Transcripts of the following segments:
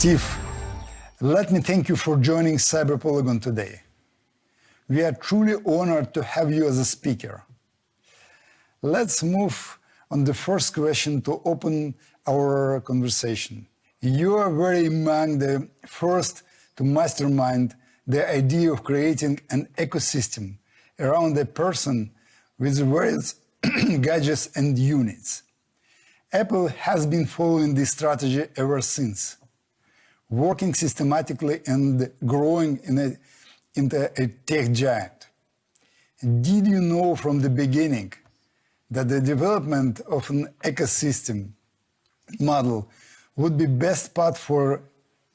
Steve, let me thank you for joining Cyber Polygon today. We are truly honored to have you as a speaker. Let's move on the first question to open our conversation. You are very among the first to mastermind the idea of creating an ecosystem around a person with various gadgets and units. Apple has been following this strategy ever since, working systematically and growing into a tech giant. Did you know from the beginning that the development of an ecosystem model would be best path for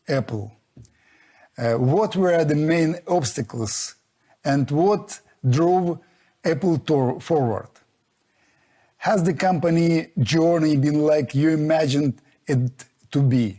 Apple? What were the main obstacles and what drove Apple forward? Has the company journey been like you imagined it to be?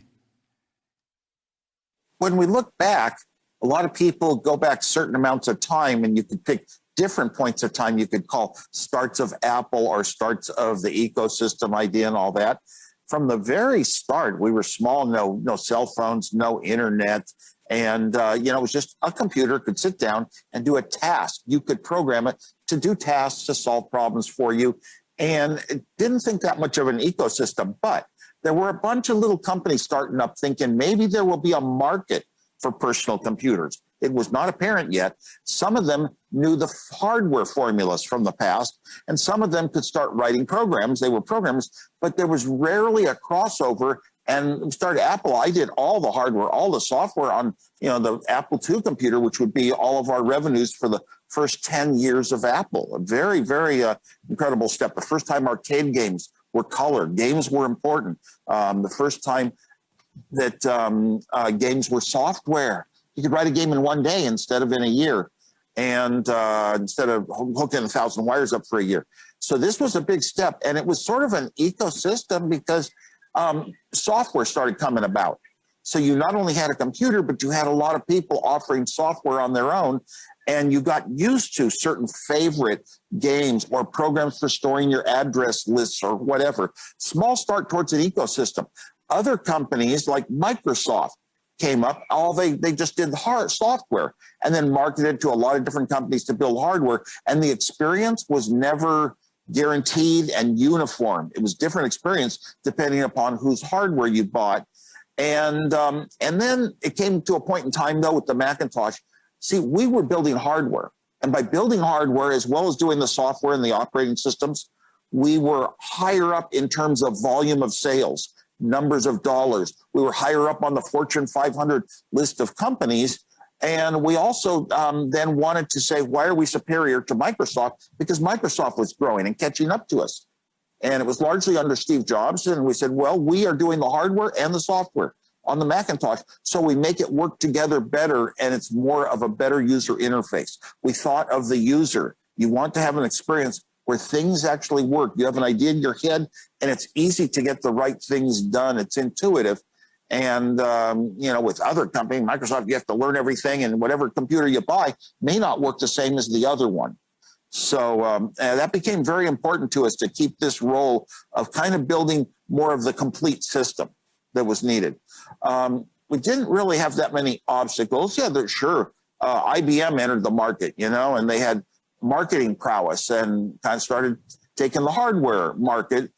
When we look back, a lot of people go back certain amounts of time, and you could pick different points of time you could call starts of Apple or starts of the ecosystem idea and all that. From the very start, we were small, no cell phones, no internet. And, it was just a computer could sit down and do a task. You could program it to do tasks, to solve problems for you. And it didn't think that much of an ecosystem, but there were a bunch of little companies starting up thinking maybe there will be a market for personal computers. It was not apparent yet. Some of them knew the hardware formulas from the past, and some of them could start writing programs. They were programmers, but there was rarely a crossover. And started Apple, I did all the hardware, all the software on the Apple II computer, which would be all of our revenues for the first 10 years of Apple. A very, very incredible step. The first time arcade games were colored. Games were important. The first time that games were software. You could write a game in one day instead of in a year, and instead of hooking 1,000 wires up for a year. So this was a big step, and it was sort of an ecosystem because software started coming about. So you not only had a computer, but you had a lot of people offering software on their own, and you got used to certain favorite games or programs for storing your address lists or whatever. Small start towards an ecosystem. Other companies like Microsoft came up, they just did software and then marketed to a lot of different companies to build hardware, and the experience was never guaranteed and uniform. It was different experience depending upon whose hardware you bought. And then it came to a point in time, though, with the Macintosh. See, we were building hardware. And by building hardware, as well as doing the software and the operating systems, we were higher up in terms of volume of sales, numbers of dollars. We were higher up on the Fortune 500 list of companies. And we also then wanted to say, why are we superior to Microsoft? Because Microsoft was growing and catching up to us. And it was largely under Steve Jobs. And we said, well, we are doing the hardware and the software on the Macintosh, so we make it work together better, and it's more of a better user interface. We thought of the user. You want to have an experience where things actually work. You have an idea in your head, and it's easy to get the right things done. It's intuitive. And, with other companies, Microsoft, you have to learn everything, and whatever computer you buy may not work the same as the other one. So that became very important to us to keep this role of kind of building more of the complete system that was needed. We didn't really have that many obstacles. Yeah, sure. IBM entered the market, and they had marketing prowess and kind of started taking the hardware market,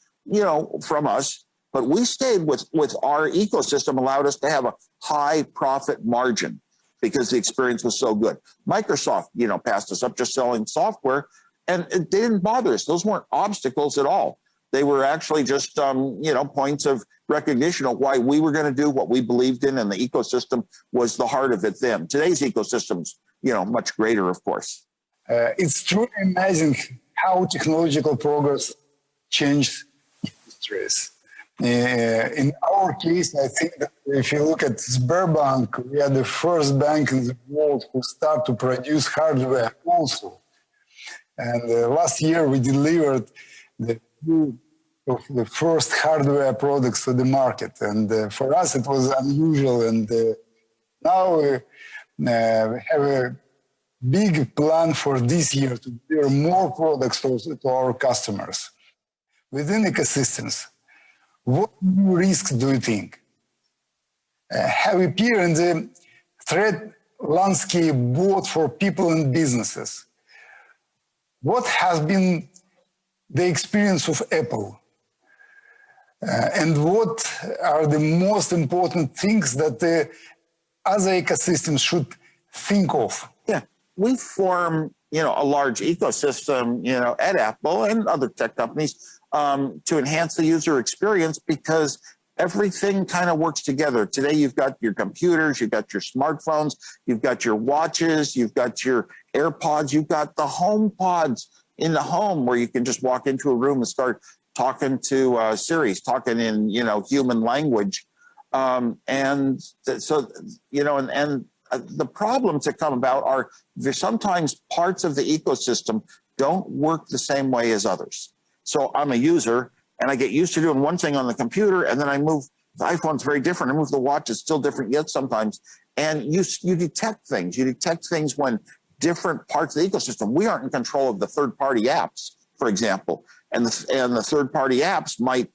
from us. But we stayed with our ecosystem, allowed us to have a high profit margin because the experience was so good. Microsoft, passed us up just selling software, and they didn't bother us. Those weren't obstacles at all. They were actually just, points of recognition of why we were going to do what we believed in, and the ecosystem was the heart of it then. Today's ecosystem's, much greater, of course. It's truly amazing how technological progress changed industries. In our case, I think that if you look at Sberbank, we are the first bank in the world who start to produce hardware also. And last year we delivered the first hardware products to the market. And for us, it was unusual. And now we have a big plan for this year to deliver more products to our customers. Within ecosystems, what new risks do you think? have appeared in the threat landscape both for people and businesses. What has been the experience of Apple? And what are the most important things that the other ecosystems should think of? Yeah, we form, a large ecosystem, at Apple and other tech companies to enhance the user experience because everything kind of works together. Today, you've got your computers, you've got your smartphones, you've got your watches, you've got your AirPods, you've got the HomePods in the home where you can just walk into a room and start talking to Siri, talking in, human language. And the problems that come about are there's sometimes parts of the ecosystem don't work the same way as others. So I'm a user and I get used to doing one thing on the computer and then I move, the iPhone's very different. I move the watch, it's still different yet sometimes. And you detect things. You detect things when different parts of the ecosystem, we aren't in control of the third-party apps, for example. And the third-party apps might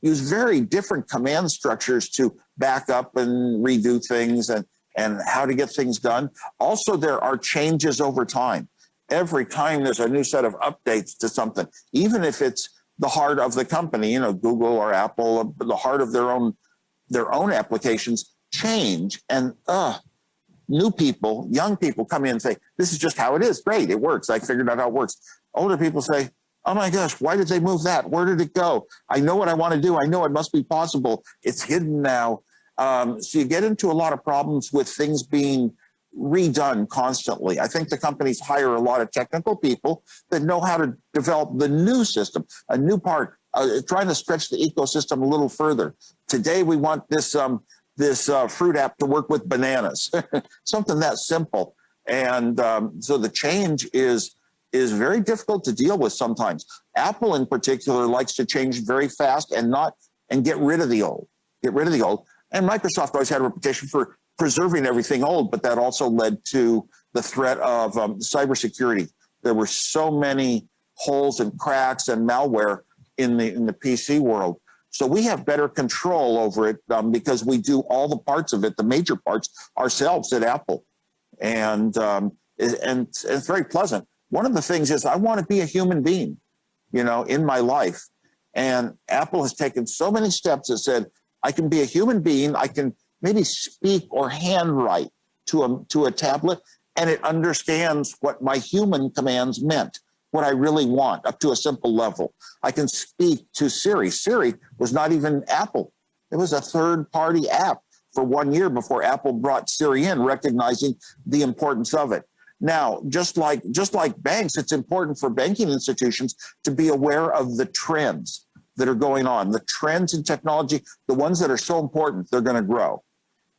use very different command structures to back up and redo things and how to get things done. Also, there are changes over time. Every time there's a new set of updates to something, even if it's the heart of the company, Google or Apple, the heart of their own applications change. And new people, young people come in and say, this is just how it is. Great, it works. I figured out how it works. Older people say, oh my gosh, why did they move that? Where did it go? I know what I want to do. I know it must be possible. It's hidden now. So you get into a lot of problems with things being redone constantly. I think the companies hire a lot of technical people that know how to develop the new system, a new part, trying to stretch the ecosystem a little further. Today, we want this fruit app to work with bananas, something that simple. And so the change is very difficult to deal with sometimes. Apple in particular likes to change very fast and get rid of the old. And Microsoft always had a reputation for preserving everything old, but that also led to the threat of cybersecurity. There were so many holes and cracks and malware in the PC world. So we have better control over it because we do all the parts of it, the major parts, ourselves at Apple. And it's very pleasant. One of the things is I want to be a human being, in my life. And Apple has taken so many steps that said, I can be a human being. I can maybe speak or handwrite to a tablet, and it understands what my human commands meant, what I really want, up to a simple level. I can speak to Siri. Siri was not even Apple. It was a third-party app for 1 year before Apple brought Siri in, recognizing the importance of it. Now, just like banks, it's important for banking institutions to be aware of the trends that are going on, the trends in technology, the ones that are so important, they're going to grow.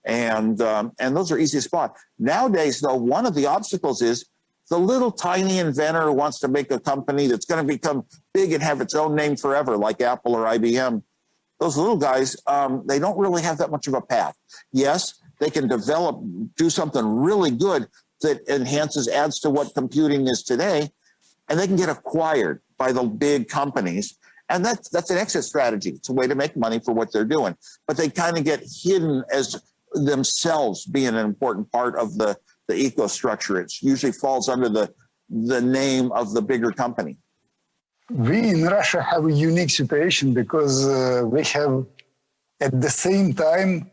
And those are easy to spot. Nowadays, though, one of the obstacles is the little tiny inventor who wants to make a company that's going to become big and have its own name forever, like Apple or IBM. Those little guys, they don't really have that much of a path. Yes, they can do something really good that adds to what computing is today, and they can get acquired by the big companies. And that's an exit strategy. It's a way to make money for what they're doing. But they kind of get hidden as themselves being an important part of the eco-structure. It usually falls under the name of the bigger company. We in Russia have a unique situation because we have at the same time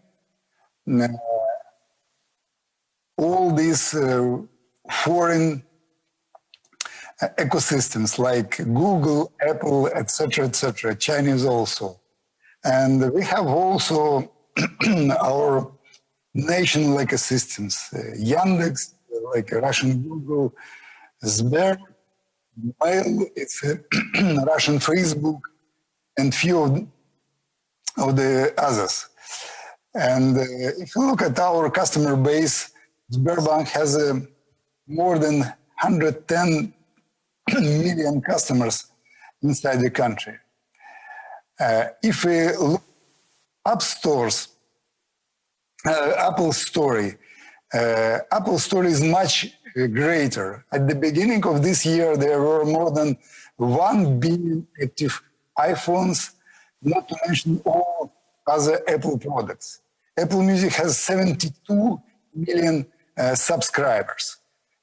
all these foreign ecosystems like Google, Apple, etc., Chinese also. And we have also our national ecosystems, Yandex, like Russian Google, Sber, Mail, it's Russian Facebook, and few of the others. And if you look at our customer base, Sberbank has more than 110 million customers inside the country. If we look at Apple story is much greater. At the beginning of this year, there were more than 1 billion active iPhones, not to mention all other Apple products. Apple Music has 72 million subscribers.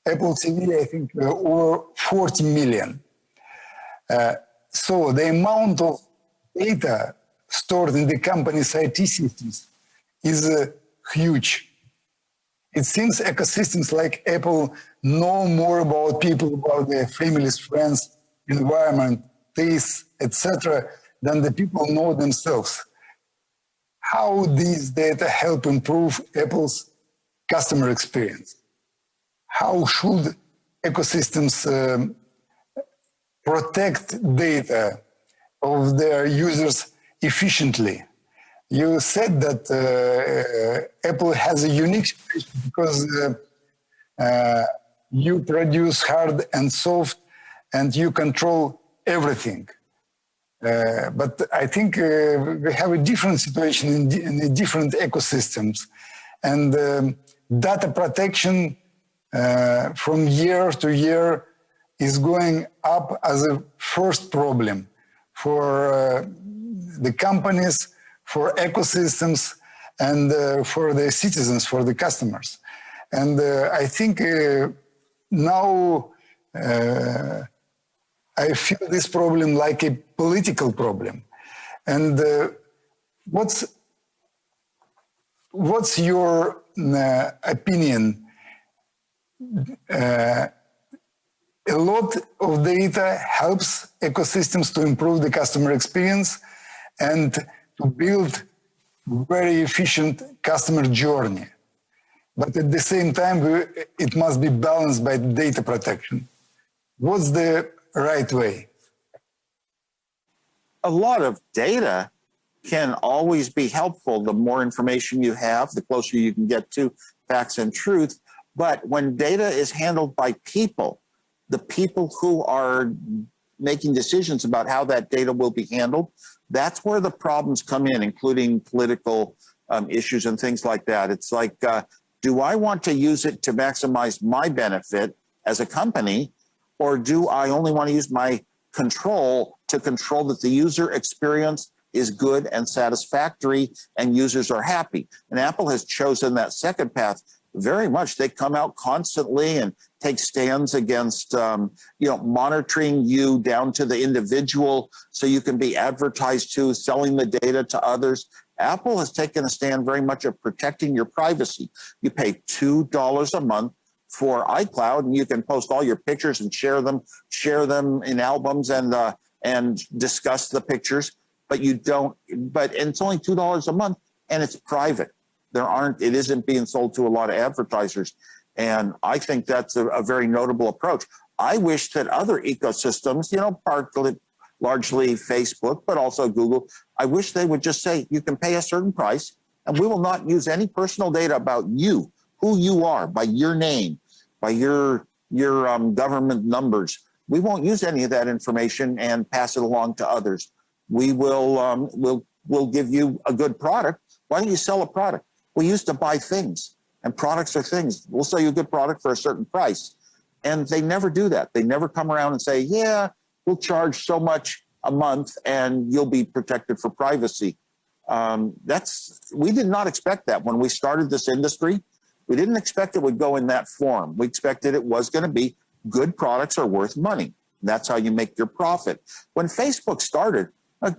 Apple TV, I think, over 40 million. So the amount of data stored in the company's IT systems is huge. It seems ecosystems like Apple know more about people, about their families, friends, environment, tastes, etc., than the people know themselves. How these data help improve Apple's customer experience? How should ecosystems protect data of their users efficiently? You said that Apple has a unique situation because you produce hard and soft and you control everything. But I think we have a different situation in the different ecosystems. And data protection from year to year is going up as a first problem for the companies, for ecosystems, and for the citizens, for the customers. And I think now I feel this problem like a political problem. And what's your opinion? A lot of data helps ecosystems to improve the customer experience and to build very efficient customer journey. But at the same time, it must be balanced by data protection. What's the right way? A lot of data can always be helpful. The more information you have, the closer you can get to facts and truth. But when data is handled by people, the people who are making decisions about how that data will be handled, that's where the problems come in, including political issues and things like that. It's like, do I want to use it to maximize my benefit as a company, or do I only want to use my control to control that the user experience is good and satisfactory and users are happy? And Apple has chosen that second path very much. They come out constantly and take stands against, monitoring you down to the individual so you can be advertised to, selling the data to others. Apple has taken a stand very much of protecting your privacy. You pay $2 a month for iCloud, and you can post all your pictures and share them in albums and discuss the pictures. But and it's only $2 a month, and it's private. It isn't being sold to a lot of advertisers. And I think that's a very notable approach. I wish that other ecosystems, largely Facebook, but also Google, I wish they would just say, you can pay a certain price and we will not use any personal data about you, who you are, by your name, by your government numbers. We won't use any of that information and pass it along to others. We will we'll give you a good product. Why don't you sell a product? We used to buy things, and products are things. We'll sell you a good product for a certain price. And they never do that. They never come around and say, yeah, we'll charge so much a month and you'll be protected for privacy. We did not expect that when we started this industry. We didn't expect it would go in that form. We expected it was going to be good products are worth money. That's how you make your profit. When Facebook started,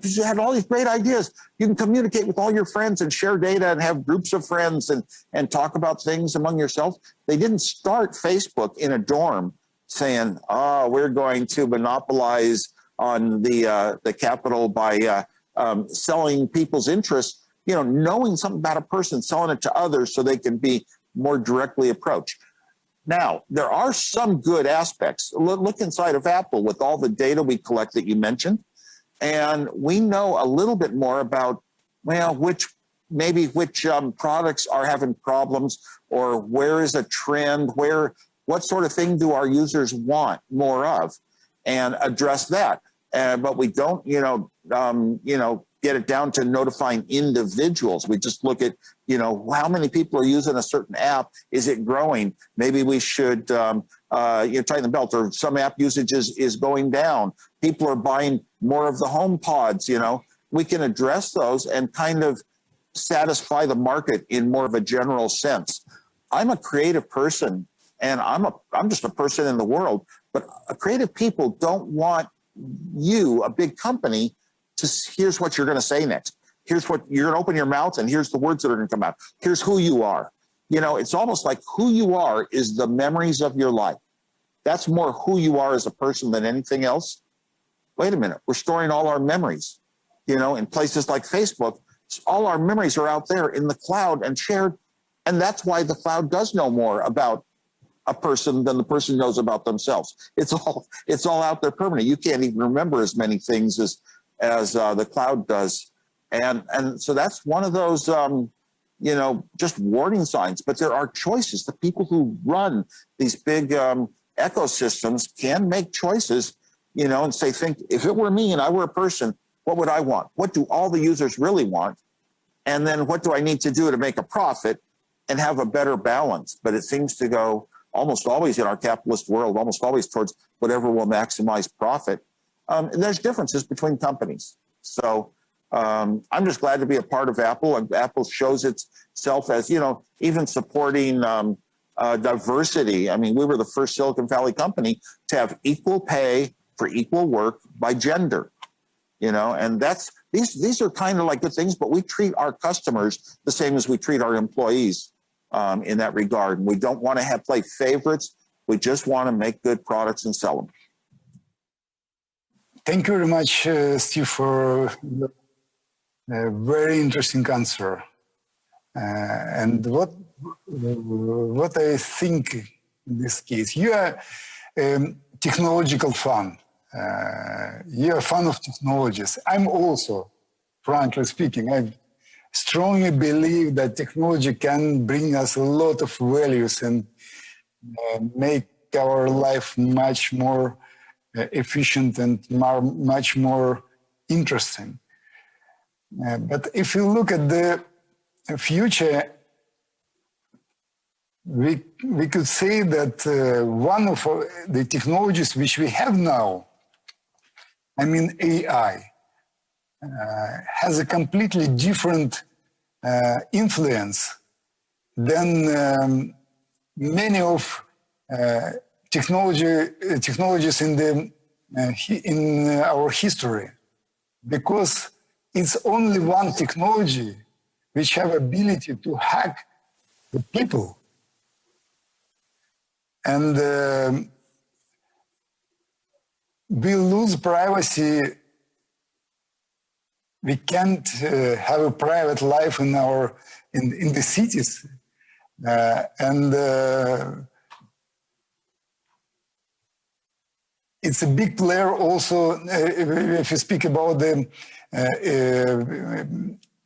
you had all these great ideas. You can communicate with all your friends and share data and have groups of friends and talk about things among yourself. They didn't start Facebook in a dorm saying, we're going to monopolize on the capital by selling people's interests, knowing something about a person, selling it to others so they can be more directly approached. Now, there are some good aspects. Look inside of Apple with all the data we collect that you mentioned. And we know a little bit more about, which products are having problems, or where is a trend, what sort of thing do our users want more of, and address that. But we don't, get it down to notifying individuals. We just look at, how many people are using a certain app. Is it growing? Maybe we should tighten the belt, or some app usage is going down. People are buying more of the home pods, We can address those and kind of satisfy the market in more of a general sense. I'm a creative person, and I'm just a person in the world, but creative people don't want you, a big company, to here's what you're going to say next. Here's what you're going to open your mouth, and here's the words that are going to come out. Here's who you are. You know, it's almost like who you are is the memories of your life. That's more who you are as a person than anything else. Wait a minute, we're storing all our memories, you know, in places like Facebook. All our memories are out there in the cloud and shared. And that's why the cloud does know more about a person than the person knows about themselves. It's all out there permanent. You can't even remember as many things as the cloud does. And so that's one of those, you know, just warning signs. But there are choices. The people who run these big ecosystems can make choices, you know, and say, think, if it were me and I were a person, what would I want? What do all the users really want? And then what do I need to do to make a profit and have a better balance? But it seems to go almost always in our capitalist world, almost always towards whatever will maximize profit. And there's differences between companies. So I'm just glad to be a part of Apple. And Apple shows itself as, you know, even supporting diversity. I mean, we were the first Silicon Valley company to have equal pay for equal work by gender. You know, and that's these are kind of like good things, but we treat our customers the same as we treat our employees in that regard. And we don't want to play favorites. We just want to make good products and sell them. Thank you very much, Steve, for a very interesting answer. And what I think in this case, you are a technological fan. You're a fan of technologies. I'm also, frankly speaking, I strongly believe that technology can bring us a lot of values and make our life much more efficient and much more interesting. But if you look at the future, we could say that one of the technologies which we have now, I mean AI, has a completely different influence than many of technologies in our history, because it's only one technology which have ability to hack the people. And we lose privacy. We can't have a private life in the cities, and it's a big player also. If you speak about a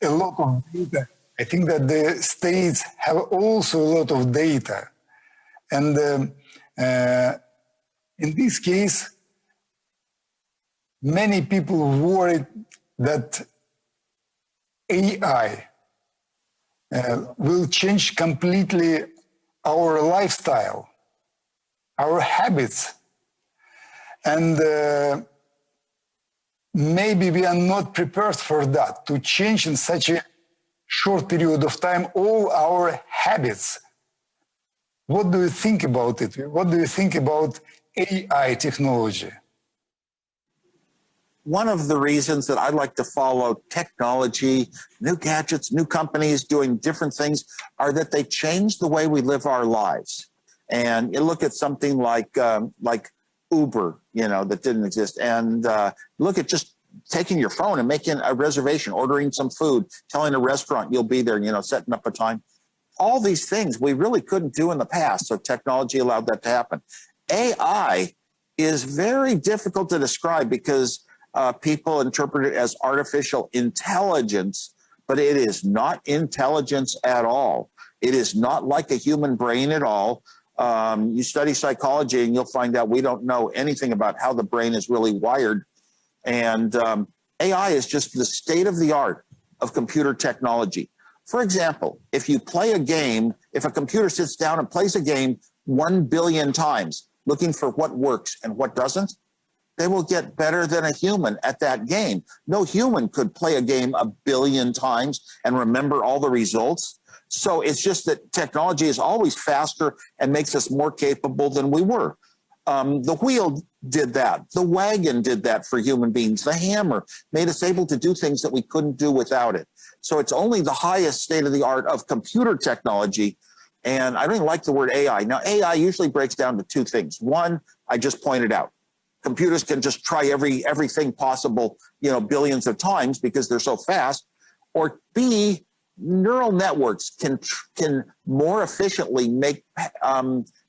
lot of data, I think that the states have also a lot of data, and in this case, many people worried that AI will change completely our lifestyle, our habits, and maybe we are not prepared for that, to change in such a short period of time all our habits. What do you think about it? What do you think about AI technology? One of the reasons that I like to follow technology, new gadgets, new companies doing different things, are that they change the way we live our lives. And you look at something like Uber, you know, that didn't exist, and look at just taking your phone and making a reservation, ordering some food, telling a restaurant you'll be there, you know, setting up a time. All these things we really couldn't do in the past, so technology allowed that to happen. AI is very difficult to describe because people interpret it as artificial intelligence, but it is not intelligence at all. It is not like a human brain at all. You study psychology and you'll find out we don't know anything about how the brain is really wired. And AI is just the state of the art of computer technology. For example, if you play a game, if a computer sits down and plays a game 1 billion times looking for what works and what doesn't, they will get better than a human at that game. No human could play a game 1 billion times and remember all the results. So it's just that technology is always faster and makes us more capable than we were. The wheel did that. The wagon did that for human beings. The hammer made us able to do things that we couldn't do without it. So it's only the highest state of the art of computer technology. And I don't even like the word AI. Now, AI usually breaks down to two things. One, I just pointed out. Computers can just try everything possible, billions of times because they're so fast. Or B, neural networks can more efficiently make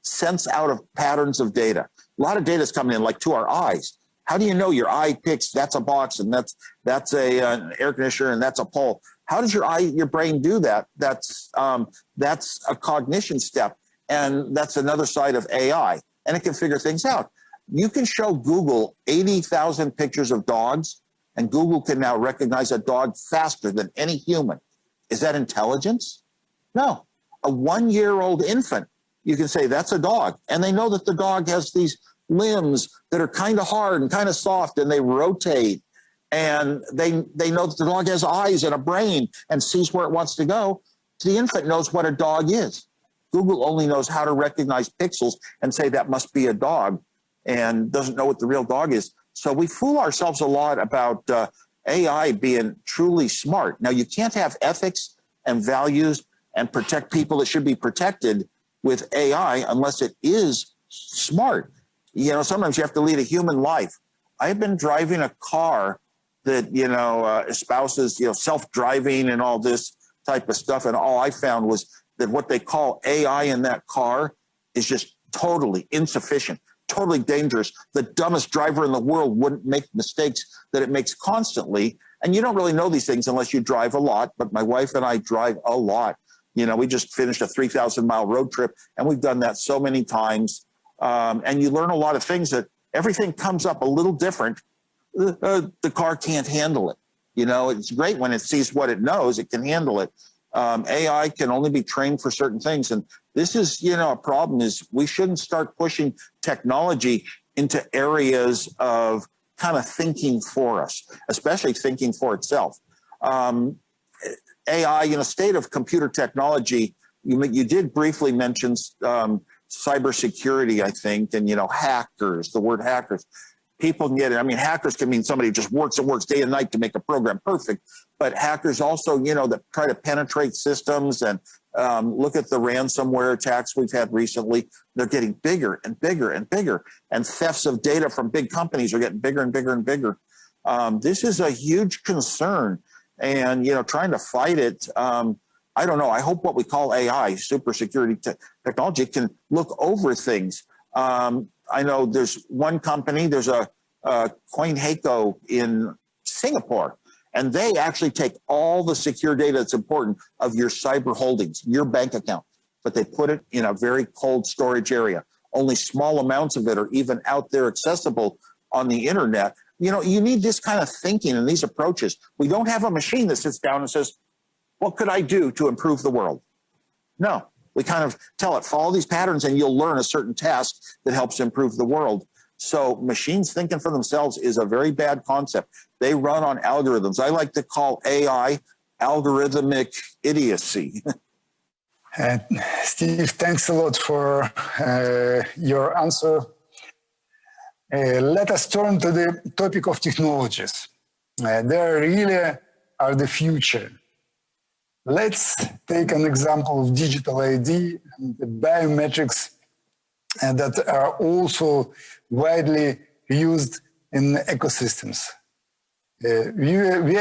sense out of patterns of data. A lot of data is coming in, like to our eyes. How do you know your eye picks that's a box and that's an air conditioner and that's a pole? How does your brain do that? That's a cognition step, and that's another side of AI, and it can figure things out. You can show Google 80,000 pictures of dogs, and Google can now recognize a dog faster than any human. Is that intelligence? No. A 1-year-old infant, you can say that's a dog, and they know that the dog has these limbs that are kind of hard and kind of soft, and they rotate, and they know that the dog has eyes and a brain and sees where it wants to go. The infant knows what a dog is. Google only knows how to recognize pixels and say that must be a dog, and doesn't know what the real dog is. So we fool ourselves a lot about AI being truly smart. Now, you can't have ethics and values and protect people that should be protected with AI unless it is smart. Sometimes you have to lead a human life. I've been driving a car that, espouses, self-driving and all this type of stuff. And all I found was that what they call AI in that car is just totally insufficient, totally dangerous. The dumbest driver in the world wouldn't make mistakes that it makes constantly. And you don't really know these things unless you drive a lot. But my wife and I drive a lot. We just finished a 3,000-mile road trip, and we've done that so many times. And you learn a lot of things that everything comes up a little different. The car can't handle it. It's great when it sees what it knows, it can handle it. AI can only be trained for certain things. And this is, a problem is we shouldn't start pushing technology into areas of kind of thinking for us, especially thinking for itself. AI, state of computer technology, you did briefly mention cybersecurity, I think, and, hackers, the word hackers. People can get it. I mean, hackers can mean somebody who just works day and night to make a program perfect. But hackers also, that try to penetrate systems and look at the ransomware attacks we've had recently. They're getting bigger and bigger and bigger. And thefts of data from big companies are getting bigger and bigger and bigger. This is a huge concern. And, trying to fight it, I don't know. I hope what we call AI, super security technology, can look over things. I know there's one company, there's a CoinHeco in Singapore, and they actually take all the secure data that's important of your cyber holdings, your bank account, but they put it in a very cold storage area. Only small amounts of it are even out there accessible on the internet. You need this kind of thinking and these approaches. We don't have a machine that sits down and says, what could I do to improve the world? No. We kind of tell it, follow these patterns and you'll learn a certain task that helps improve the world. So machines thinking for themselves is a very bad concept. They run on algorithms. I like to call AI algorithmic idiocy. Steve, thanks a lot for your answer. Let us turn to the topic of technologies. They really are the future. Let's take an example of digital ID and the biometrics that are also widely used in ecosystems. We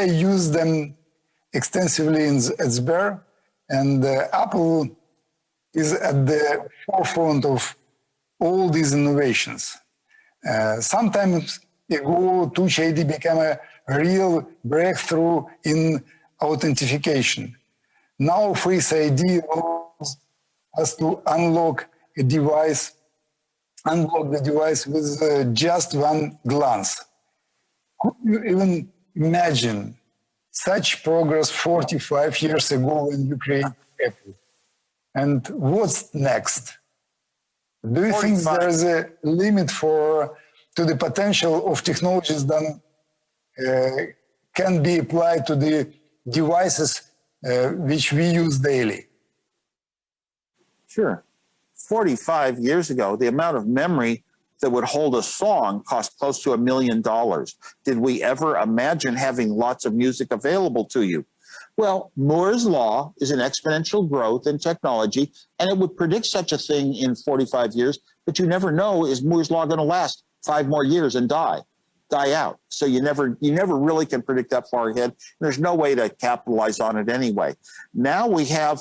use them extensively at Sber, and Apple is at the forefront of all these innovations. Sometimes ago, Touch ID became a real breakthrough in authentication. Now Face ID allows us to unlock the device with just one glance. Could you even imagine such progress 45 years ago when you created Apple? And what's next? Do you think there's a limit for to the potential of technologies that can be applied to the devices which we use daily? Sure. 45 years ago, the amount of memory that would hold a song cost close to $1 million. Did we ever imagine having lots of music available to you? Well, Moore's law is an exponential growth in technology, and it would predict such a thing in 45 years, but you never know, is Moore's law going to last 5 more years and die out? So you never really can predict that far ahead. There's no way to capitalize on it anyway. Now we have,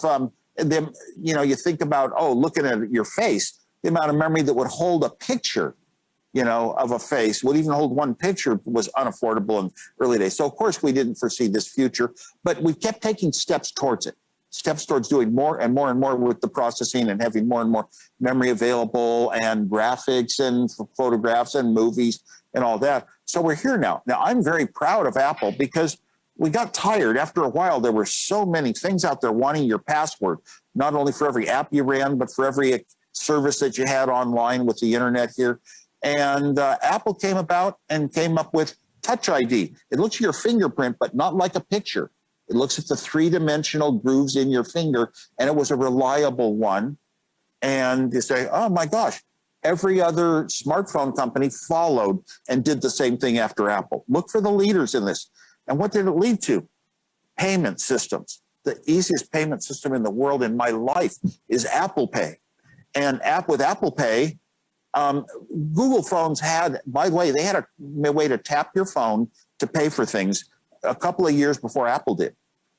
you think about, looking at your face, the amount of memory that would hold a picture, of a face, would even hold one picture, was unaffordable in early days. So of course we didn't foresee this future, but we kept taking steps towards it, steps towards doing more and more and more with the processing and having more and more memory available and graphics and photographs and movies and all that. So we're here now. Now I'm very proud of Apple because we got tired. After a while, there were so many things out there wanting your password, not only for every app you ran, but for every service that you had online with the internet here. And Apple came about and came up with Touch ID. It looks at your fingerprint, but not like a picture. It looks at the 3-dimensional grooves in your finger, and it was a reliable one. And you say, oh my gosh, every other smartphone company followed and did the same thing after Apple. Look for the leaders in this. And what did it lead to? Payment systems. The easiest payment system in the world in my life is Apple Pay. And with Apple Pay, Google phones had, by the way, they had a way to tap your phone to pay for things a couple of years before Apple did.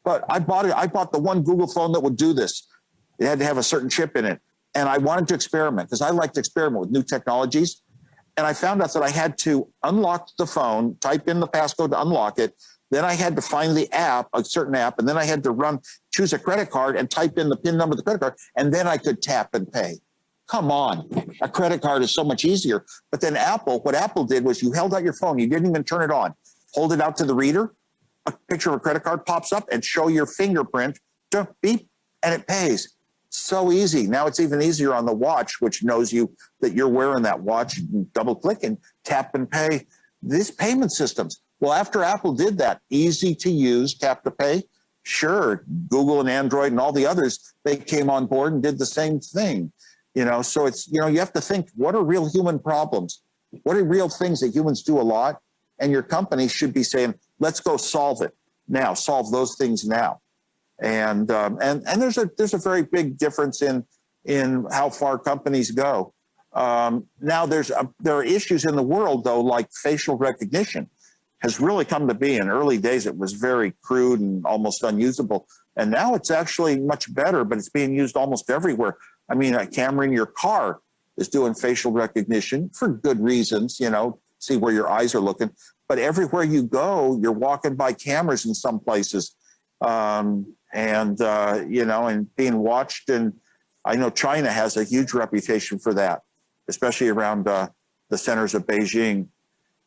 But I bought the one Google phone that would do this. It had to have a certain chip in it. And I wanted to experiment because I like to experiment with new technologies. And I found out that I had to unlock the phone, type in the passcode to unlock it. Then I had to find the app, a certain app, and then I had to choose a credit card and type in the PIN number of the credit card, and then I could tap and pay. Come on, a credit card is so much easier. But then what Apple did was you held out your phone, you didn't even turn it on. Hold it out to the reader, a picture of a credit card pops up and show your fingerprint, beep, and it pays. So easy. Now it's even easier on the watch, which knows that you're wearing that watch. You can double click and tap and pay. These payment systems. Well, after Apple did that, easy to use, tap to pay, sure, Google and Android and all the others, they came on board and did the same thing. So it's, you have to think, what are real human problems? What are real things that humans do a lot? And your company should be saying, let's go solve it now, solve those things now. And there's a very big difference in how far companies go. Now there are issues in the world though, like facial recognition has really come to be. In early days, it was very crude and almost unusable. And now it's actually much better, but it's being used almost everywhere. I mean, a camera in your car is doing facial recognition for good reasons, see where your eyes are looking. But everywhere you go, you're walking by cameras in some places. And being watched. And I know China has a huge reputation for that, especially around the centers of Beijing.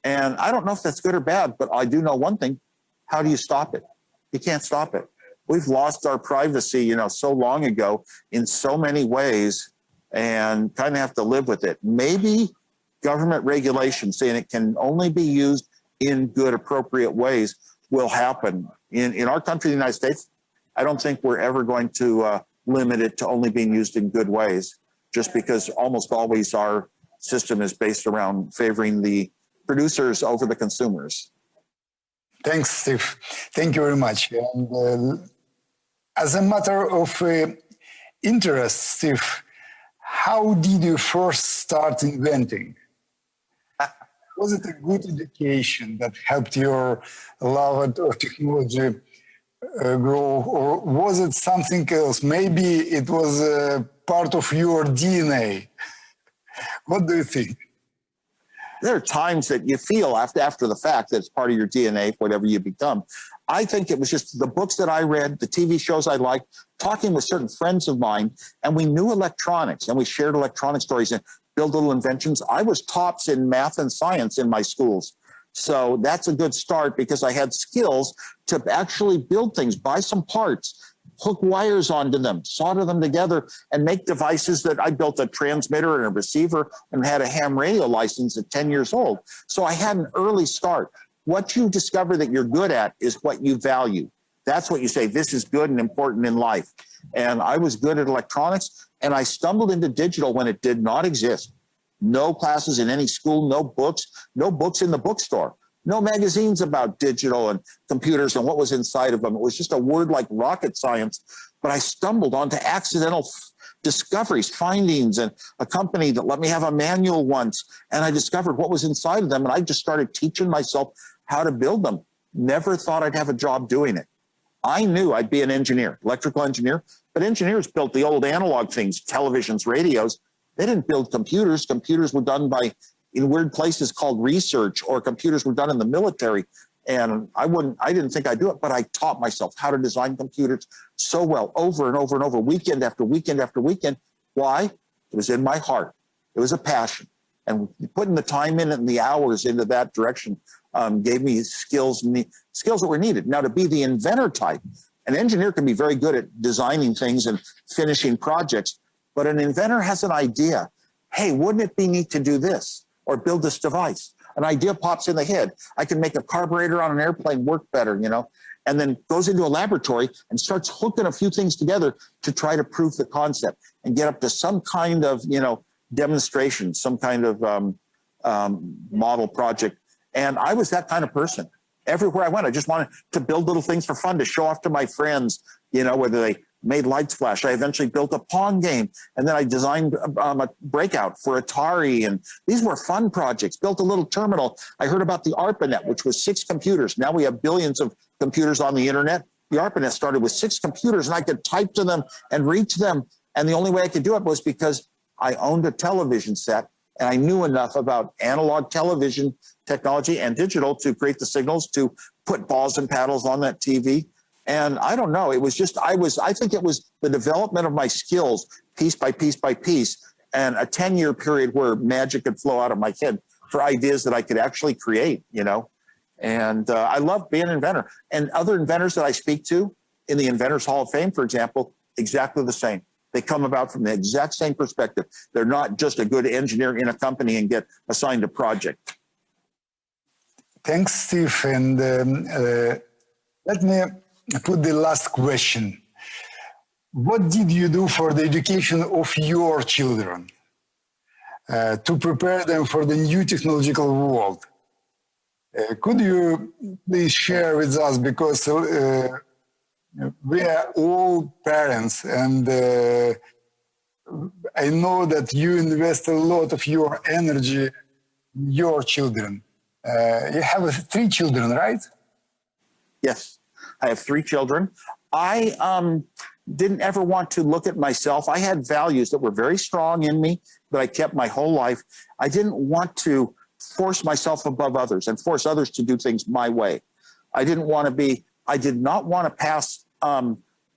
And I don't know if that's good or bad, but I do know one thing. How do you stop it? You can't stop it. We've lost our privacy, so long ago in so many ways, and kind of have to live with it. Maybe government regulation saying it can only be used in good, appropriate ways will happen. In our country, the United States, I don't think we're ever going to limit it to only being used in good ways, just because almost always our system is based around favoring the producers over the consumers. Thanks, Steve. Thank you very much. And as a matter of interest, Steve, how did you first start inventing? Was it a good education that helped your love of technology grow, or was it something else? Maybe it was part of your DNA. What do you think? There are times that you feel after the fact that it's part of your DNA, whatever you become. I think it was just the books that I read, the TV shows I liked, talking with certain friends of mine, and we knew electronics, and we shared electronic stories and build little inventions. I was tops in math and science in my schools. So that's a good start because I had skills to actually build things, buy some parts, hook wires onto them, solder them together, and make devices that I built a transmitter and a receiver and had a ham radio license at 10 years old. So I had an early start. What you discover that you're good at is what you value. That's what you say, this is good and important in life. And I was good at electronics, and I stumbled into digital when it did not exist. No classes in any school, no books in the bookstore, no magazines about digital and computers and what was inside of them. It was just a word like rocket science. But I stumbled onto accidental discoveries, findings, and a company that let me have a manual once. And I discovered what was inside of them. And I just started teaching myself how to build them. Never thought I'd have a job doing it. I knew I'd be an engineer, electrical engineer, but engineers built the old analog things, televisions, radios. They didn't build computers. Computers were done in weird places called research, or computers were done in the military. And I didn't think I'd do it, but I taught myself how to design computers so well, over and over and over, weekend after weekend after weekend. Why? It was in my heart. It was a passion. And putting the time in and the hours into that direction gave me skills that were needed. Now, to be the inventor type, an engineer can be very good at designing things and finishing projects, but an inventor has an idea. Hey, wouldn't it be neat to do this or build this device? An idea pops in the head. I can make a carburetor on an airplane work better, and then goes into a laboratory and starts hooking a few things together to try to prove the concept and get up to some kind of, demonstration, some kind of model project. And I was that kind of person. Everywhere I went, I just wanted to build little things for fun to show off to my friends, whether they made lights flash. I eventually built a Pong game, and then I designed a breakout for Atari. And these were fun projects. Built a little terminal. I heard about the ARPANET, which was 6 computers. Now we have billions of computers on the internet. The ARPANET started with 6 computers, and I could type to them and reach them. And the only way I could do it was because I owned a television set, and I knew enough about analog television technology and digital to create the signals, to put balls and paddles on that TV. And I don't know, it was just, I think it was the development of my skills piece by piece by piece, and a 10-year period where magic could flow out of my head for ideas that I could actually create, And I love being an inventor. And other inventors that I speak to in the Inventors Hall of Fame, for example, exactly the same. They come about from the exact same perspective. They're not just a good engineer in a company and get assigned a project. Thanks, Steve. And let me put the last question. What did you do for the education of your children to prepare them for the new technological world? Could you please share with us, because we are all parents, and I know that you invest a lot of your energy in your children. You have 3 children, right? Yes, I have 3 children. I didn't ever want to look at myself. I had values that were very strong in me that I kept my whole life. I didn't want to force myself above others and force others to do things my way. I did not want to pass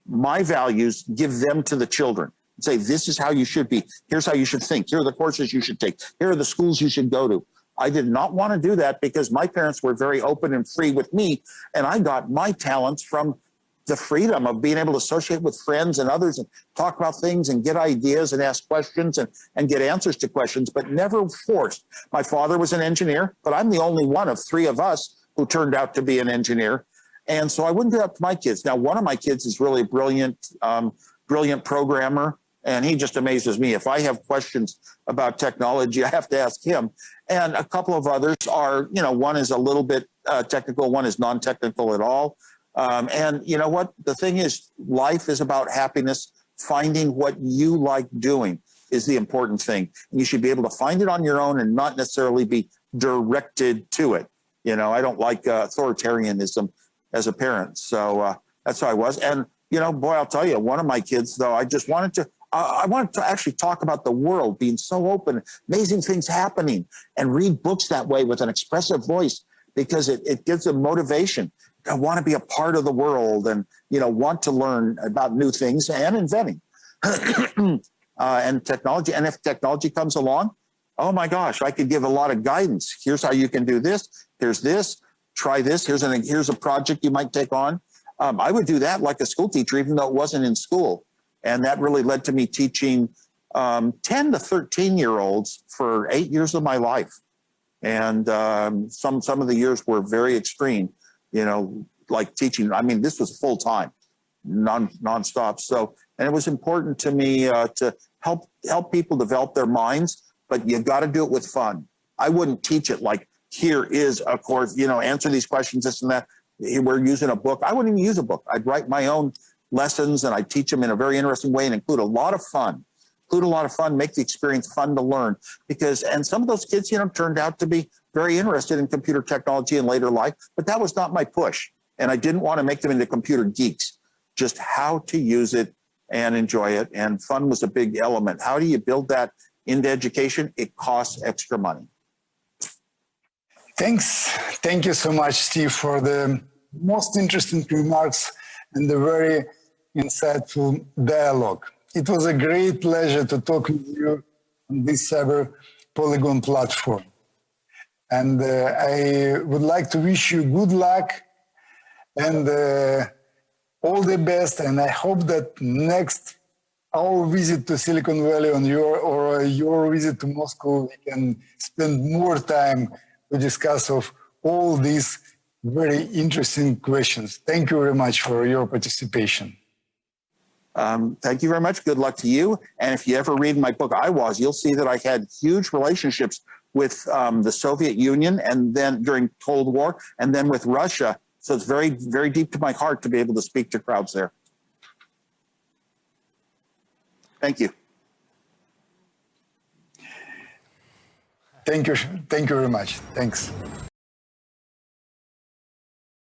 my values, give them to the children. Say, this is how you should be. Here's how you should think. Here are the courses you should take. Here are the schools you should go to. I did not want to do that because my parents were very open and free with me. And I got my talents from the freedom of being able to associate with friends and others and talk about things and get ideas and ask questions and get answers to questions, but never forced. My father was an engineer, but I'm the only one of 3 of us who turned out to be an engineer. And so I wouldn't do that to my kids. Now, one of my kids is really brilliant programmer, and he just amazes me. If I have questions about technology, I have to ask him. And a couple of others are, one is a little bit technical, one is non-technical at all. And you know what? The thing is, life is about happiness. Finding what you like doing is the important thing. And you should be able to find it on your own and not necessarily be directed to it. I don't like authoritarianism as a parent. So that's how I was. And, boy, I'll tell you, one of my kids, though, I wanted to actually talk about the world being so open, amazing things happening, and read books that way with an expressive voice, because it gives them motivation. I want to be a part of the world and, want to learn about new things and inventing and technology. And if technology comes along, oh my gosh, I could give a lot of guidance. Here's how you can do this. Here's this. Try this. Here's a project you might take on. I would do that like a school teacher, even though it wasn't in school. And that really led to me teaching 10 to 13-year-olds for 8 years of my life. And some of the years were very extreme, you know, like teaching. I mean, this was full time, nonstop. So, and it was important to me to help people develop their minds, but you got to do it with fun. I wouldn't teach it like, here is a course, you know, answer these questions, this and that. We're using a book. I wouldn't even use a book. I'd write my own lessons and I'd teach them in a very interesting way and include a lot of fun. Make the experience fun to learn, because, and some of those kids, you know, turned out to be very interested in computer technology in later life, but that was not my push. And I didn't want to make them into computer geeks, just how to use it and enjoy it. And fun was a big element. How do you build that into education? It costs extra money. Thanks. Thank you so much, Steve, for the most interesting remarks and the very insightful dialogue. It was a great pleasure to talk with you on this Cyber Polygon platform. And I would like to wish you good luck and all the best. And I hope that next our visit to Silicon Valley on your visit to Moscow, we can spend more time to discuss of all these very interesting questions. Thank you very much for your participation. Thank you very much. Good luck to you. And if you ever read my book, you'll see that I had huge relationships with the Soviet Union, and then during Cold War, and then with Russia. So it's very, very deep to my heart to be able to speak to crowds there. Thank you. Thank you very much. Thanks.